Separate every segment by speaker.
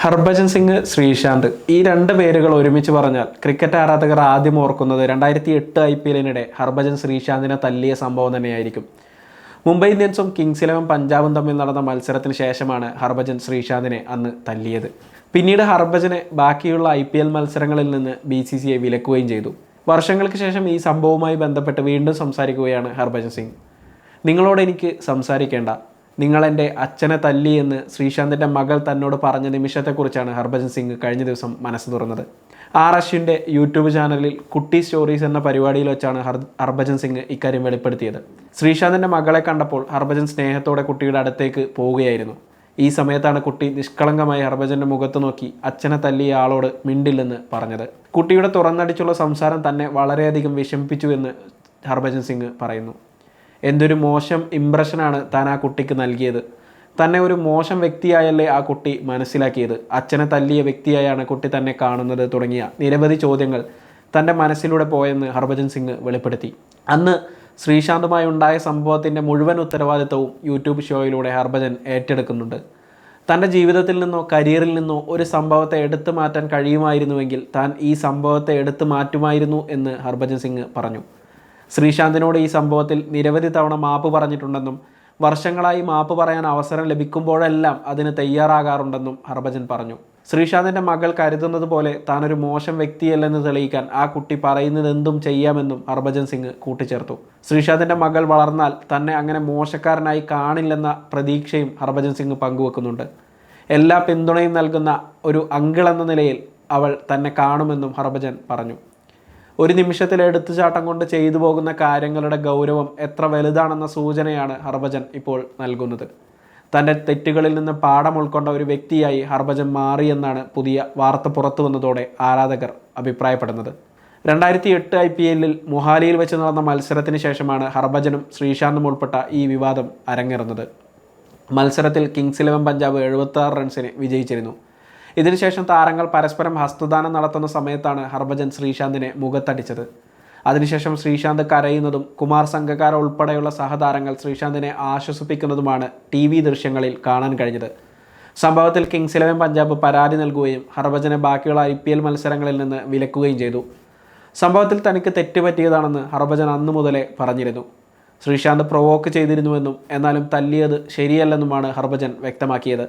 Speaker 1: ഹർഭജൻ സിംഗ്, ശ്രീശാന്ത് ഈ രണ്ട് പേരുകൾ ഒരുമിച്ച് പറഞ്ഞാൽ ക്രിക്കറ്റ് ആരാധകർ ആദ്യം ഓർക്കുന്നത് 2008 IPL ഹർഭജൻ ശ്രീശാന്തിനെ തല്ലിയ സംഭവം തന്നെയായിരിക്കും. മുംബൈ ഇന്ത്യൻസും കിങ്സ് 11 പഞ്ചാബും തമ്മിൽ നടന്ന മത്സരത്തിന് ശേഷമാണ് ഹർഭജൻ ശ്രീശാന്തിനെ അന്ന് തല്ലിയത്. പിന്നീട് ഹർഭജനെ ബാക്കിയുള്ള IPL മത്സരങ്ങളിൽ നിന്ന് BCCI വിലക്കുകയും ചെയ്തു. വർഷങ്ങൾക്ക് ശേഷം ഈ സംഭവവുമായി ബന്ധപ്പെട്ട് വീണ്ടും സംസാരിക്കുകയാണ് ഹർഭജൻ സിംഗ്. നിങ്ങളോട് എനിക്ക് സംസാരിക്കേണ്ട, നിങ്ങളെൻ്റെ അച്ഛനെ തല്ലി എന്ന് ശ്രീശാന്തിൻ്റെ മകൾ തന്നോട് പറഞ്ഞ നിമിഷത്തെക്കുറിച്ചാണ് ഹർഭജൻ സിംഗ് കഴിഞ്ഞ ദിവസം മനസ്സ് തുറന്നത്. അശ്വിൻ്റെ യൂട്യൂബ് ചാനലിൽ കുട്ടി സ്റ്റോറീസ് എന്ന പരിപാടിയിൽ വെച്ചാണ് ഹർഭജൻ സിംഗ് ഇക്കാര്യം വെളിപ്പെടുത്തിയത്. ശ്രീശാന്തിൻ്റെ മകളെ കണ്ടപ്പോൾ ഹർഭജൻ സ്നേഹത്തോടെ കുട്ടിയുടെ അടുത്തേക്ക് പോവുകയായിരുന്നു. ഈ സമയത്താണ് കുട്ടി നിഷ്കളങ്കമായി ഹർഭജൻ്റെ മുഖത്ത് നോക്കി അച്ഛനെ തല്ലിയ ആളോട് മിണ്ടില്ലെന്ന് പറഞ്ഞത്. കുട്ടിയുടെ തുറന്നടിച്ചുള്ള സംസാരം തന്നെ വളരെയധികം വിഷമിപ്പിച്ചു എന്ന് ഹർഭജൻ സിംഗ് പറയുന്നു. എന്തൊരു മോശം ഇംപ്രഷനാണ് താൻ ആ കുട്ടിക്ക് നൽകിയത്. തന്നെ ഒരു മോശം വ്യക്തിയായല്ലേ ആ കുട്ടി മനസ്സിലാക്കിയത്. അച്ഛനെ തല്ലിയ വ്യക്തിയായാണ് കുട്ടി തന്നെ കാണുന്നത് തുടങ്ങിയ നിരവധി ചോദ്യങ്ങൾ തൻ്റെ മനസ്സിലൂടെ പോയെന്ന് ഹർഭജൻ സിംഗ് വെളിപ്പെടുത്തി. അന്ന് ശ്രീശാന്തുമായി ഉണ്ടായ സംഭവത്തിൻ്റെ മുഴുവൻ ഉത്തരവാദിത്തവും യൂട്യൂബ് ഷോയിലൂടെ ഹർഭജൻ ഏറ്റെടുക്കുന്നുണ്ട്. തൻ്റെ ജീവിതത്തിൽ നിന്നോ കരിയറിൽ നിന്നോ ഒരു സംഭവത്തെ എടുത്തു മാറ്റാൻ കഴിയുമായിരുന്നുവെങ്കിൽ താൻ ഈ സംഭവത്തെ എടുത്തു മാറ്റുമായിരുന്നു എന്ന് ഹർഭജൻ സിംഗ് പറഞ്ഞു. ശ്രീശാന്തിനോട് ഈ സംഭവത്തിൽ നിരവധി തവണ മാപ്പ് പറഞ്ഞിട്ടുണ്ടെന്നും വർഷങ്ങളായി മാപ്പ് പറയാൻ അവസരം ലഭിക്കുമ്പോഴെല്ലാം അതിന് തയ്യാറാകാറുണ്ടെന്നും ഹർഭജൻ പറഞ്ഞു. ശ്രീശാന്തിൻ്റെ മകൾ കരുതുന്നത് പോലെ താനൊരു മോശം വ്യക്തിയല്ലെന്ന് തെളിയിക്കാൻ ആ കുട്ടി പറയുന്നതെന്തും ചെയ്യാമെന്നും ഹർഭജൻ സിംഗ് കൂട്ടിച്ചേർത്തു. ശ്രീശാന്തിൻ്റെ മകൾ വളർന്നാൽ തന്നെ അങ്ങനെ മോശക്കാരനായി കാണില്ലെന്ന പ്രതീക്ഷയും ഹർഭജൻ സിംഗ് പങ്കുവെക്കുന്നുണ്ട്. എല്ലാ പിന്തുണയും നൽകുന്ന ഒരു അങ്കിൾ എന്ന നിലയിൽ അവൾ തന്നെ കാണുമെന്നും ഹർഭജൻ പറഞ്ഞു. ഒരു നിമിഷത്തിൽ എടുത്തുചാട്ടം കൊണ്ട് ചെയ്തു പോകുന്ന കാര്യങ്ങളുടെ ഗൗരവം എത്ര വലുതാണെന്ന സൂചനയാണ് ഹർഭജൻ ഇപ്പോൾ നൽകുന്നത്. തൻ്റെ തെറ്റുകളിൽ നിന്ന് പാഠം ഉൾക്കൊണ്ട ഒരു വ്യക്തിയായി ഹർഭജൻ മാറിയെന്നാണ് പുതിയ വാർത്ത പുറത്തു വന്നതോടെ ആരാധകർ അഭിപ്രായപ്പെടുന്നത്. 2008 IPL മൊഹാലിയിൽ വെച്ച് നടന്ന മത്സരത്തിന് ശേഷമാണ് ഹർഭജനും ശ്രീശാന്തും ഉൾപ്പെട്ട ഈ വിവാദം അരങ്ങേറുന്നത്. മത്സരത്തിൽ കിങ്സ് 11 പഞ്ചാബ് 76 റൺസിന് വിജയിച്ചിരുന്നു. ഇതിനുശേഷം താരങ്ങൾ പരസ്പരം ഹസ്തദാനം നടത്തുന്ന സമയത്താണ് ഹർഭജൻ ശ്രീശാന്തിനെ മുഖത്തടിച്ചത്. അതിനുശേഷം ശ്രീശാന്ത് കരയുന്നതും കുമാർ സംഗക്കാര ഉൾപ്പെടെയുള്ള സഹതാരങ്ങൾ ശ്രീശാന്തിനെ ആശ്വസിപ്പിക്കുന്നതുമാണ് TV ദൃശ്യങ്ങളിൽ കാണാൻ കഴിഞ്ഞത്. സംഭവത്തിൽ കിങ്സ് 11 പഞ്ചാബ് പരാതി നൽകുകയും ഹർഭജനെ ബാക്കിയുള്ള IPL മത്സരങ്ങളിൽ നിന്ന് വിലക്കുകയും ചെയ്തു. സംഭവത്തിൽ തനിക്ക് തെറ്റുപറ്റിയതാണെന്ന് ഹർഭജൻ അന്നു മുതലേ പറഞ്ഞിരുന്നു. ശ്രീശാന്ത് പ്രൊവോക്ക് ചെയ്തിരുന്നുവെന്നും എന്നാലും തല്ലിയത് ശരിയല്ലെന്നുമാണ് ഹർഭജൻ വ്യക്തമാക്കിയത്.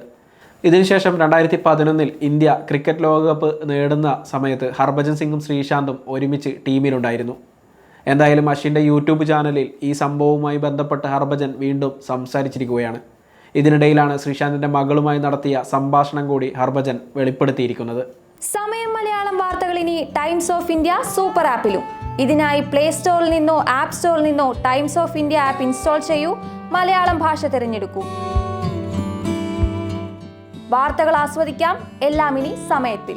Speaker 1: ഇതിനുശേഷം 2011 ഇന്ത്യ ക്രിക്കറ്റ് ലോകകപ്പ് നേടുന്ന സമയത്ത് ഹർഭജൻ സിംഗും ശ്രീശാന്തും ഒരുമിച്ച് ടീമിലുണ്ടായിരുന്നു. എന്തായാലും അശ്വിൻ്റെ യൂട്യൂബ് ചാനലിൽ ഈ സംഭവവുമായി ബന്ധപ്പെട്ട് ഹർഭജൻ വീണ്ടും സംസാരിച്ചിരിക്കുകയാണ്. ഇതിനിടയിലാണ് ശ്രീശാന്തിൻ്റെ മകളുമായി നടത്തിയ സംഭാഷണം കൂടി ഹർഭജൻ വെളിപ്പെടുത്തിയിരിക്കുന്നത്.
Speaker 2: സമയം മലയാളം വാർത്തകൾ ഇനി ടൈംസ് ഓഫ് ഇന്ത്യ സൂപ്പർ ആപ്പിലും. ഇതിനായി പ്ലേ സ്റ്റോറിൽ നിന്നോ ആപ്പ് സ്റ്റോറിൽ നിന്നോ times of India app install ചെയ്യൂ. മലയാളം ഭാഷ തിരഞ്ഞെടുക്കൂ. വാർത്തകൾ ആസ്വദിക്കാം. എല്ലാം ഇനി സമയത്തിൽ.